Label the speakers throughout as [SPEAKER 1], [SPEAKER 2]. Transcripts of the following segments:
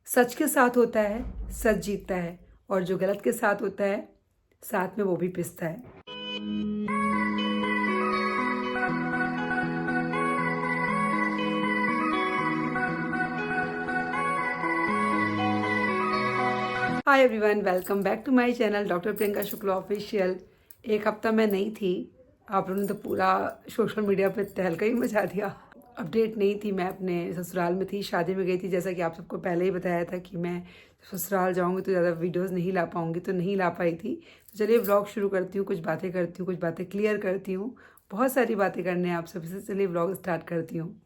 [SPEAKER 1] सच के साथ होता है, सच जीतता है, और जो गलत के साथ होता है, साथ में वो भी पिसता है। Hi everyone, welcome back to my channel doctor Priyanka Shukla official. एक हफ्ता मैं नहीं थी, आप लोगों ने तो पूरा सोशल मीडिया पे तहलका ही मचा दिया। अपडेट नहीं थी, मैं अपने ससुराल में थी, शादी में गई थी। जैसा कि आप सबको पहले ही बताया था कि मैं ससुराल जाऊंगी तो ज़्यादा वीडियोस नहीं ला पाऊंगी, तो नहीं ला पाई थी। तो चलिए व्लॉग शुरू करती हूँ, कुछ बातें करती हूँ, कुछ बातें क्लियर करती हूँ। बहुत सारी बातें करने हैं आप सबसे, तो चलिए व्लॉग स्टार्ट करती हूँ।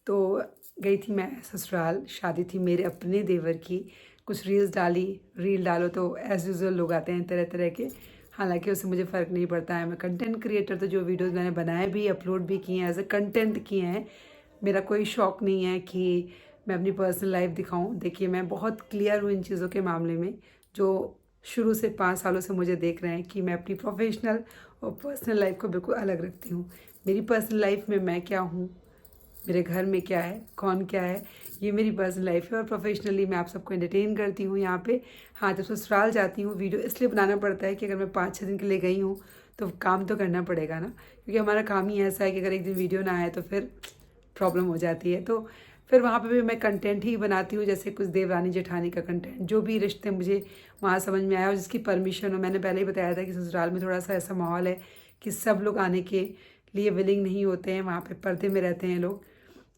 [SPEAKER 1] तो गई थी मैं ससुराल, शादी थी मेरे अपने देवर की। कुछ रील्स डाली, रील डालो तो एज़ यूजुअल लोग आते हैं तरह तरह के। हालांकि उससे मुझे फ़र्क नहीं पड़ता है, मैं कंटेंट क्रिएटर, तो जो वीडियोस मैंने बनाए भी अपलोड भी किए हैं एज ए कंटेंट किए हैं। मेरा कोई शौक़ नहीं है कि मैं अपनी पर्सनल लाइफ दिखाऊं। देखिए, मैं बहुत क्लियर हूँ इन चीज़ों के मामले में। जो शुरू से 5 सालों से मुझे देख रहे हैं कि मैं अपनी प्रोफेशनल और पर्सनल लाइफ को बिल्कुल अलग रखती हूँ। मेरी पर्सनल लाइफ में मैं क्या हूँ, मेरे घर में क्या है, कौन क्या है, ये मेरी पर्सनल लाइफ है। और प्रोफेशनली मैं आप सबको एंटरटेन करती हूँ यहाँ पे। हाँ, जब ससुराल जाती हूँ वीडियो इसलिए बनाना पड़ता है कि अगर मैं 5-6 दिन के लिए गई हूँ तो काम तो करना पड़ेगा ना, क्योंकि हमारा काम ही ऐसा है कि अगर एक दिन वीडियो ना आए तो फिर प्रॉब्लम हो जाती है। तो फिर वहाँ पे भी मैं कंटेंट ही बनाती हूँ, जैसे कुछ देवरानी जेठानी का कंटेंट, जो भी रिश्ते मुझे वहाँ समझ में आया और जिसकी परमिशन हो। मैंने पहले ही बताया था कि ससुराल में थोड़ा सा ऐसा माहौल है कि सब लोग आने के लिए विलिंग नहीं होते हैं, वहाँ पे पर्दे में रहते हैं लोग।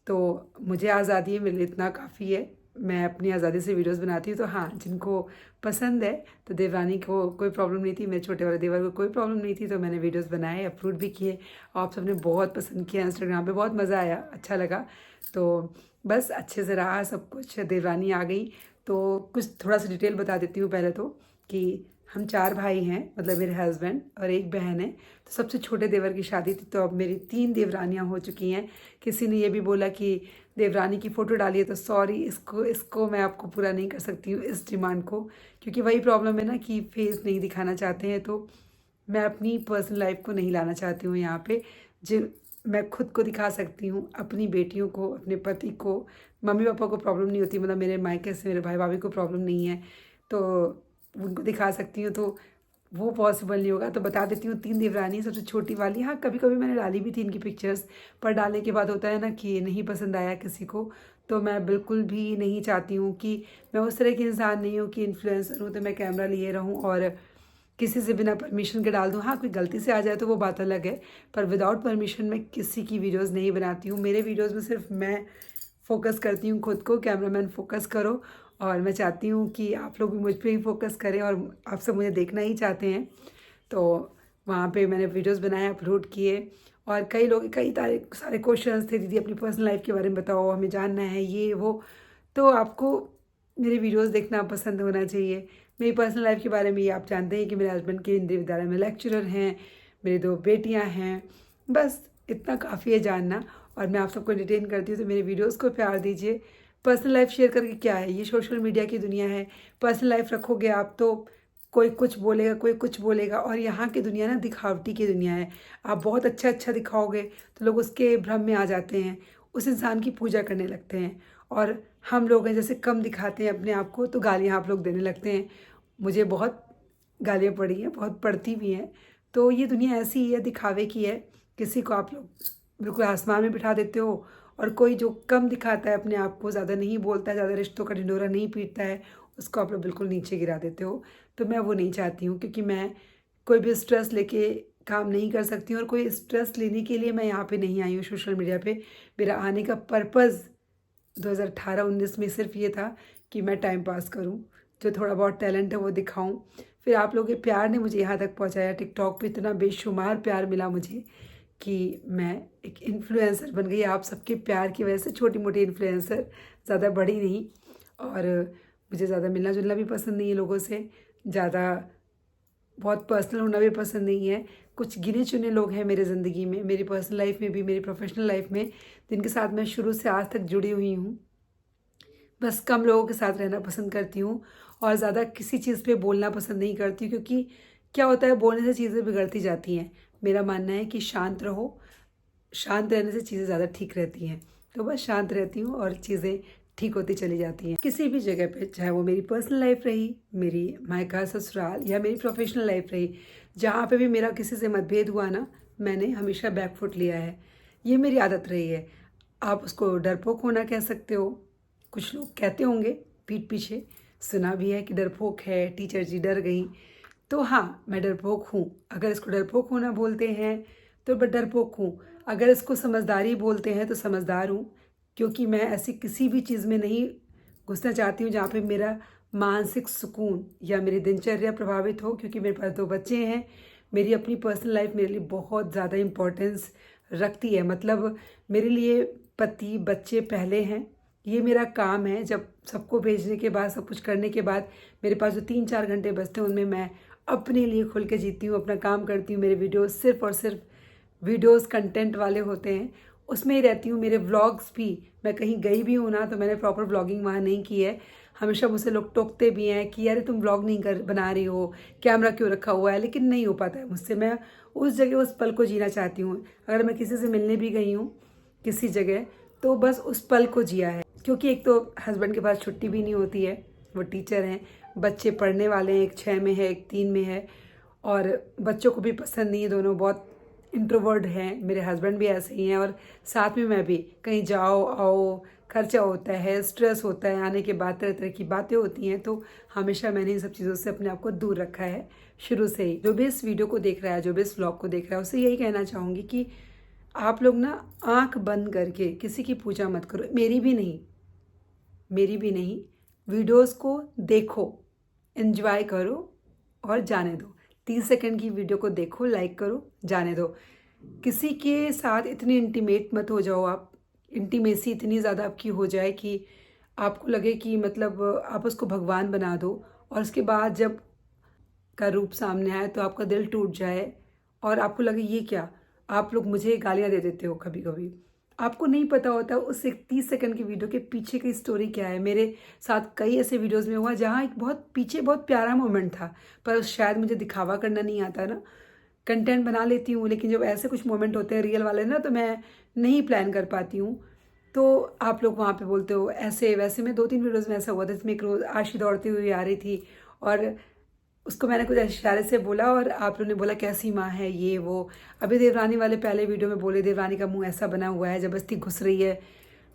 [SPEAKER 1] तो मुझे आज़ादी है, मेरे लिए इतना काफ़ी है। मैं अपनी आज़ादी से वीडियोस बनाती हूँ। तो हाँ, जिनको पसंद है, तो देवरानी को कोई प्रॉब्लम नहीं थी, मेरे छोटे वाले देवर को कोई प्रॉब्लम नहीं थी, तो मैंने वीडियोस बनाए, अपलोड भी किए। आप सबने बहुत पसंद किया, इंस्टाग्राम पे बहुत मज़ा आया, अच्छा लगा। तो बस अच्छे से रहा सब कुछ। देवरानी आ गई तो कुछ थोड़ा सा डिटेल बता देती हूँ पहले तो, कि हम 4 भाई हैं, मतलब मेरे हस्बैंड और एक बहन है। तो सबसे छोटे देवर की शादी थी, तो अब मेरी 3 देवरानियाँ हो चुकी हैं। किसी ने ये भी बोला कि देवरानी की फ़ोटो डालिए, तो सॉरी, इसको मैं आपको पूरा नहीं कर सकती हूँ, इस डिमांड को, क्योंकि वही प्रॉब्लम है ना कि फेस नहीं दिखाना चाहते हैं। तो मैं अपनी पर्सनल लाइफ को नहीं लाना चाहती हूँ यहाँ पे। जिन मैं खुद को दिखा सकती हूँ, अपनी बेटियों को, अपने पति को, मम्मी पापा को प्रॉब्लम नहीं होती, मतलब मेरे मायके से मेरे भाई भाभी को प्रॉब्लम नहीं है, तो उनको दिखा सकती हूँ। तो वो पॉसिबल नहीं होगा। तो बता देती हूँ, 3 देवरानी, सबसे छोटी वाली। हाँ, कभी कभी मैंने डाली भी थी इनकी पिक्चर्स, पर डालने के बाद होता है ना कि नहीं पसंद आया किसी को। तो मैं बिल्कुल भी नहीं चाहती हूँ कि, मैं उस तरह की इंसान नहीं हूँ कि इन्फ्लुएंसर हूँ तो मैं कैमरा लिए रहूँ और किसी से बिना परमिशन के डाल दूँ। हाँ, कोई गलती से आ जाए तो वो बात अलग है, पर विदाउट परमिशन मैं किसी की वीडियोज़ नहीं बनाती हूँ। मेरे वीडियोज़ में सिर्फ मैं फोकस करती हूँ खुद को, कैमरामैन फोकस करो, और मैं चाहती हूँ कि आप लोग भी मुझ पे ही फोकस करें, और आप सब मुझे देखना ही चाहते हैं। तो वहाँ पे मैंने वीडियोस बनाए, अपलोड किए, और कई लोग कई सारे क्वेश्चंस थे, दीदी अपनी पर्सनल लाइफ के बारे में बताओ, हमें जानना है ये वो। तो आपको मेरे वीडियोस देखना पसंद होना चाहिए। मेरी पर्सनल लाइफ के बारे में ये आप जानते हैं कि मेरे हस्बैंड केंद्रीय विद्यालय में लेक्चरर हैं, मेरी 2 बेटियाँ हैं, बस इतना काफ़ी है जानना। और मैं आप सबको एंटरटेन करती हूँ, तो मेरे वीडियोस को प्यार दीजिए। पर्सनल लाइफ शेयर करके क्या है, ये सोशल मीडिया की दुनिया है। पर्सनल लाइफ रखोगे आप तो कोई कुछ बोलेगा, कोई कुछ बोलेगा, और यहाँ की दुनिया ना दिखावटी की दुनिया है। आप बहुत अच्छा अच्छा दिखाओगे तो लोग उसके भ्रम में आ जाते हैं, उस इंसान की पूजा करने लगते हैं। और हम लोग हैं जैसे कम दिखाते हैं अपने आप को, तो गालियाँ आप लोग देने लगते हैं। मुझे बहुत गालियाँ पड़ी हैं, बहुत पड़ती भी हैं। तो ये दुनिया ऐसी ही है, दिखावे की है। किसी को आप लोग बिल्कुल आसमान में बिठा देते हो, और कोई जो कम दिखाता है अपने आप को, ज़्यादा नहीं बोलता है, ज़्यादा रिश्तों का ढिंढोरा नहीं पीटता है, उसको आप लोग बिल्कुल नीचे गिरा देते हो। तो मैं वो नहीं चाहती हूँ, क्योंकि मैं कोई भी स्ट्रेस लेके काम नहीं कर सकती हूँ, और कोई स्ट्रेस लेने के लिए मैं यहाँ पे नहीं आई हूँ सोशल मीडिया पे। मेरा आने का पर्पज़ 2018-19 में सिर्फ ये था कि मैं टाइम पास करूँ, जो थोड़ा बहुत टैलेंट है वो दिखाऊँ। फिर आप लोगों के प्यार ने मुझे यहाँ तक पहुँचाया। टिकटॉक पे इतना बेशुमार प्यार मिला मुझे कि मैं एक इन्फ्लुएंसर बन गई, आप सबके प्यार की वजह से। छोटी मोटी इन्फ्लुएंसर, ज़्यादा बड़ी नहीं। और मुझे ज़्यादा मिलना जुलना भी पसंद नहीं है लोगों से, ज़्यादा बहुत पर्सनल होना भी पसंद नहीं है। कुछ गिने चुने लोग हैं मेरे ज़िंदगी में, मेरी पर्सनल लाइफ में भी, मेरी प्रोफेशनल लाइफ में, जिनके साथ मैं शुरू से आज तक जुड़ी हुई हूँ। बस कम लोगों के साथ रहना पसंद करती हूँ, और ज़्यादा किसी चीज़ पे बोलना पसंद नहीं करती हूँ, क्योंकि क्या होता है, बोलने से चीज़ें बिगड़ती जाती हैं। मेरा मानना है कि शांत रहो, शांत रहने से चीज़ें ज़्यादा ठीक रहती हैं। तो बस शांत रहती हूँ और चीज़ें ठीक होती चली जाती हैं। किसी भी जगह पे, चाहे वो मेरी पर्सनल लाइफ रही, मेरी मायका ससुराल या मेरी प्रोफेशनल लाइफ रही, जहाँ पे भी मेरा किसी से मतभेद हुआ ना, मैंने हमेशा बैकफुट लिया है। ये मेरी आदत रही है। आप उसको डरपोक होना कह सकते हो, कुछ लोग कहते होंगे पीठ पीछे, सुना भी है कि डरपोक है, टीचर जी डर गई। तो हाँ, मैं डरपोक हूँ। अगर इसको डरपोक होना बोलते हैं तो मैं डरपोक हूँ। अगर इसको समझदारी बोलते हैं तो समझदार हूँ, क्योंकि मैं ऐसी किसी भी चीज़ में नहीं घुसना चाहती हूँ जहाँ पे मेरा मानसिक सुकून या मेरी दिनचर्या प्रभावित हो। क्योंकि मेरे पास 2 बच्चे हैं, मेरी अपनी पर्सनल लाइफ मेरे लिए बहुत ज़्यादा इम्पोर्टेंस रखती है। मतलब मेरे लिए पति बच्चे पहले हैं, ये मेरा काम है। जब सबको भेजने के बाद, सब कुछ करने के बाद मेरे पास जो 3-4 घंटे बचते हैं, उनमें मैं अपने लिए खुल के जीती हूँ, अपना काम करती हूँ। मेरे वीडियोस सिर्फ़ और सिर्फ वीडियोस कंटेंट वाले होते हैं, उसमें ही रहती हूँ। मेरे व्लॉग्स भी, मैं कहीं गई भी हूँ ना तो मैंने प्रॉपर व्लॉगिंग वहाँ नहीं की है। हमेशा मुझसे लोग टोकते भी हैं कि अरे तुम व्लॉग नहीं बना रही हो, कैमरा क्यों रखा हुआ है, लेकिन नहीं हो पाता है मुझसे। मैं उस जगह उस पल को जीना चाहती हूँ। अगर मैं किसी से मिलने भी गई हूँ किसी जगह, तो बस उस पल को जिया है। क्योंकि एक तो हस्बैंड के पास छुट्टी भी नहीं होती है, वो टीचर हैं, बच्चे पढ़ने वाले हैं, एक 6 में है, एक 3 में है, और बच्चों को भी पसंद नहीं है, दोनों बहुत इंट्रोवर्ट हैं। मेरे हस्बैंड भी ऐसे ही हैं, और साथ में मैं भी। कहीं जाओ आओ, खर्चा होता है, स्ट्रेस होता है, आने के बाद तरह तरह की बातें होती हैं। तो हमेशा मैंने इन सब चीज़ों से अपने आप को दूर रखा है शुरू से ही। जो भी इस वीडियो को देख रहा है, जो भी इस व्लॉग को देख रहा है, उससे यही कहना चाहूँगी कि आप लोग ना आँख बंद करके किसी की पूजा मत करो। मेरी भी नहीं, वीडियोस को देखो, एंजॉय करो और जाने दो। 30 सेकंड की वीडियो को देखो, लाइक करो, जाने दो। किसी के साथ इतने इंटीमेट मत हो जाओ आप, इंटीमेसी इतनी ज़्यादा आपकी हो जाए कि आपको लगे कि मतलब आप उसको भगवान बना दो, और उसके बाद जब का रूप सामने आए तो आपका दिल टूट जाए और आपको लगे ये क्या, आप लोग मुझे गालियाँ दे देते हो कभी कभी। आपको नहीं पता होता उस 30 सेकंड की वीडियो के पीछे की स्टोरी क्या है। मेरे साथ कई ऐसे वीडियोस में हुआ जहाँ एक बहुत पीछे बहुत प्यारा मोमेंट था, पर शायद मुझे दिखावा करना नहीं आता ना। कंटेंट बना लेती हूँ, लेकिन जब ऐसे कुछ मोमेंट होते हैं रियल वाले ना, तो मैं नहीं प्लान कर पाती हूँ। तो आप लोग वहाँ पे बोलते हो ऐसे वैसे। में 2-3 वीडियोज़ में ऐसा हुआ था, जिसमें एक रोज़ आशी दौड़ती हुई आ रही थी, और उसको मैंने कुछ इशारे से बोला, और आप लोगों ने बोला कैसी माँ है ये वो। अभी देवरानी वाले पहले वीडियो में बोले देवरानी का मुंह ऐसा बना हुआ है, ज़बरदस्ती घुस रही है,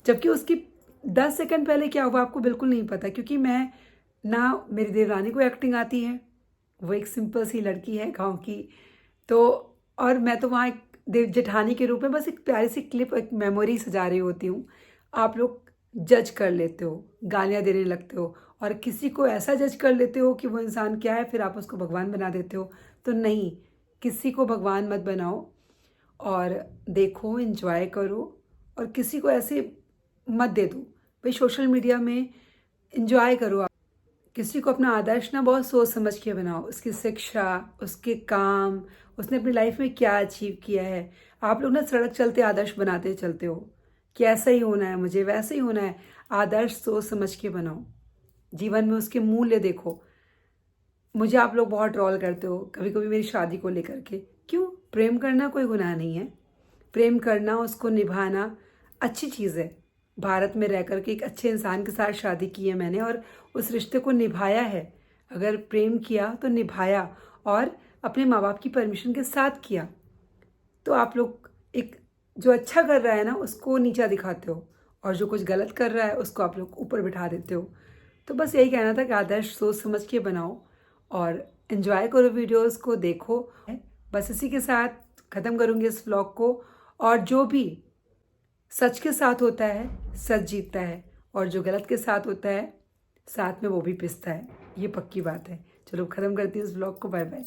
[SPEAKER 1] जबकि उसकी 10 सेकंड पहले क्या हुआ आपको बिल्कुल नहीं पता। क्योंकि मैं ना, मेरी देवरानी को एक्टिंग आती है, वो एक सिंपल सी लड़की है गाँव की, तो और मैं तो वहाँ एक देव जेठानी के रूप में बस एक प्यारी सी क्लिप, एक मेमोरी सजा रही होती हूँ। आप लोग जज कर लेते हो, गालियाँ देने लगते हो, और किसी को ऐसा जज कर लेते हो कि वो इंसान क्या है, फिर आप उसको भगवान बना देते हो। तो नहीं, किसी को भगवान मत बनाओ, और देखो, एंजॉय करो, और किसी को ऐसे मत दे दो। भाई सोशल मीडिया में एंजॉय करो आप। किसी को अपना आदर्श ना बहुत सोच समझ के बनाओ, उसकी शिक्षा, उसके काम, उसने अपनी लाइफ में क्या अचीव किया है। आप लोग ना सड़क चलते आदर्श बनाते चलते हो कि ऐसा ही होना है, मुझे वैसे ही होना है। आदर्श सोच समझ के बनाओ, जीवन में उसके मूल्य देखो। मुझे आप लोग बहुत ट्रोल करते हो कभी कभी मेरी शादी को लेकर के। क्यों? प्रेम करना कोई गुनाह नहीं है। प्रेम करना, उसको निभाना अच्छी चीज़ है। भारत में रह कर के एक अच्छे इंसान के साथ शादी की है मैंने, और उस रिश्ते को निभाया है। अगर प्रेम किया तो निभाया, और अपने माँ बाप की परमिशन के साथ किया। तो आप लोग एक, जो अच्छा कर रहा है ना उसको नीचा दिखाते हो, और जो कुछ गलत कर रहा है उसको आप लोग ऊपर बिठा देते हो। तो बस यही कहना था कि आदर्श सोच समझ के बनाओ, और एंजॉय करो, वीडियोस को देखो। बस इसी के साथ ख़त्म करूँगी इस व्लॉग को। और जो भी सच के साथ होता है सच जीतता है, और जो गलत के साथ होता है साथ में वो भी पिसता है, ये पक्की बात है। चलो ख़त्म करती हूँ इस व्लॉग को। Bye bye.